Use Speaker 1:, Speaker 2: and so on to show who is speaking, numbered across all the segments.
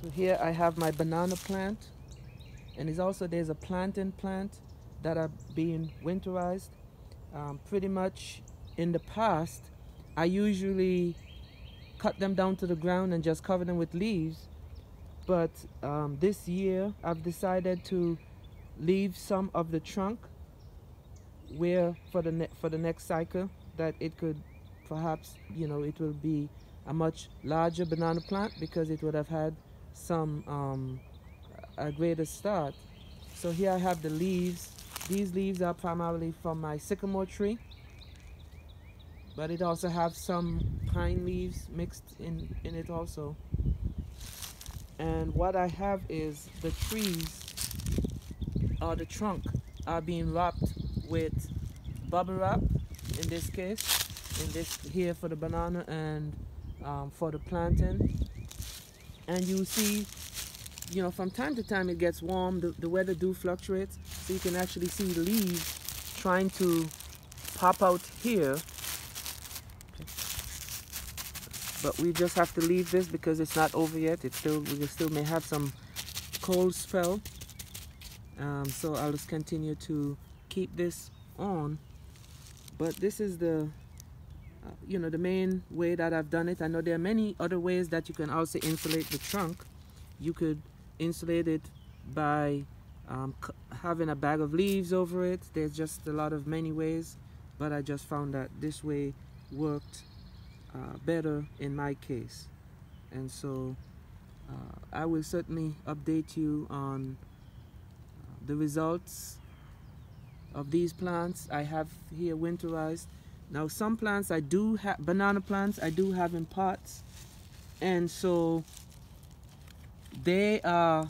Speaker 1: So here I have my banana plant, and there's a plantain plant that are being winterized. Pretty much in the past, I usually cut them down to the ground and just cover them with leaves. But this year, I've decided to leave some of the trunk where for the next cycle, that it could perhaps, it will be a much larger banana plant because it would have had some a greater start. So here I have the leaves. These leaves are primarily from my sycamore tree, but it also has some pine leaves mixed in it also. And what I have is the trees, or the trunk, are being wrapped with bubble wrap in this case, in this here for the banana and for the plantain. And you see, from time to time it gets warm, the weather do fluctuate, so you can actually see leaves trying to pop out here. But we just have to leave this because it's not over yet. We still may have some cold spell. So I'll just continue to keep this on. But this is the the main way that I've done it. I know there are many other ways that you can also insulate the trunk. You could insulate it by having a bag of leaves over it. There's just a lot of many ways, but I just found that this way worked better in my case. And so I will certainly update you on the results of these plants I have here winterized. Now some plants I do have, banana plants I do have in pots, and so they are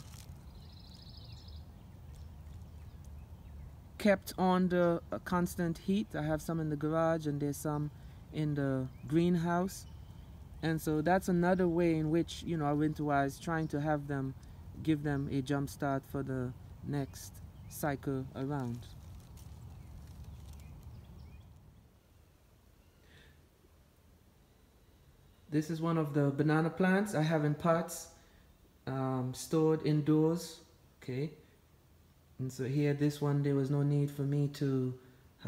Speaker 1: kept under a constant heat. I have some in the garage and there's some in the greenhouse, and so that's another way in which I winterize, trying to have them, give them a jump start for the next cycle around. This is one of the banana plants I have in pots, stored indoors. Okay, and so here, this one, there was no need for me to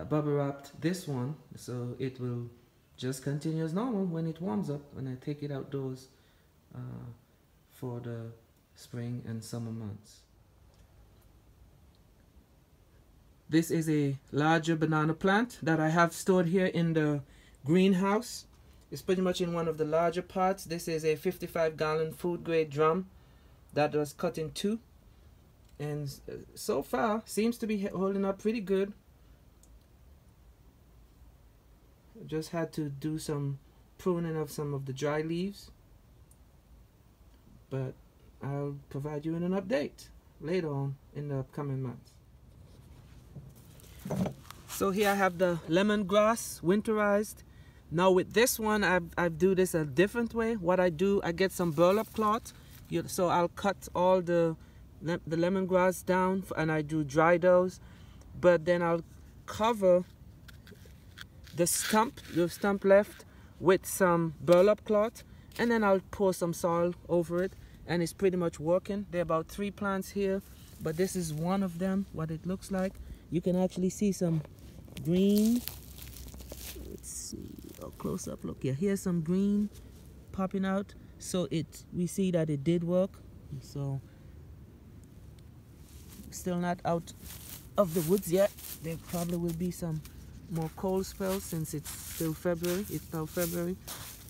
Speaker 1: bubble wrap this one, so it will just continue as normal when it warms up, when I take it outdoors for the spring and summer months. This is a larger banana plant that I have stored here in the greenhouse. It's pretty much in one of the larger pots. This is a 55-gallon food grade drum that was cut in two, and so far seems to be holding up pretty good. Just had to do some pruning of some of the dry leaves, but I'll provide you in an update later on in the upcoming months. So here I have the lemongrass winterized. Now with this one, I do this a different way. What I do, I get some burlap cloth. So I'll cut all the lemongrass down, and I do dry those. But then I'll cover the stump left with some burlap cloth, and then I'll pour some soil over it, and it's pretty much working. There are about 3 plants here, but this is one of them, what it looks like. You can actually see some green. Let's see, a close up look. Yeah, here's some green popping out. So we see that it did work. So still not out of the woods yet. There probably will be some more cold spells since it's still February. It's now February.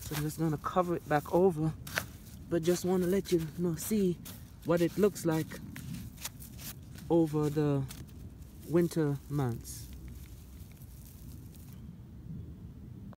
Speaker 1: So I'm just gonna cover it back over. But just want to let you see what it looks like over the winter months.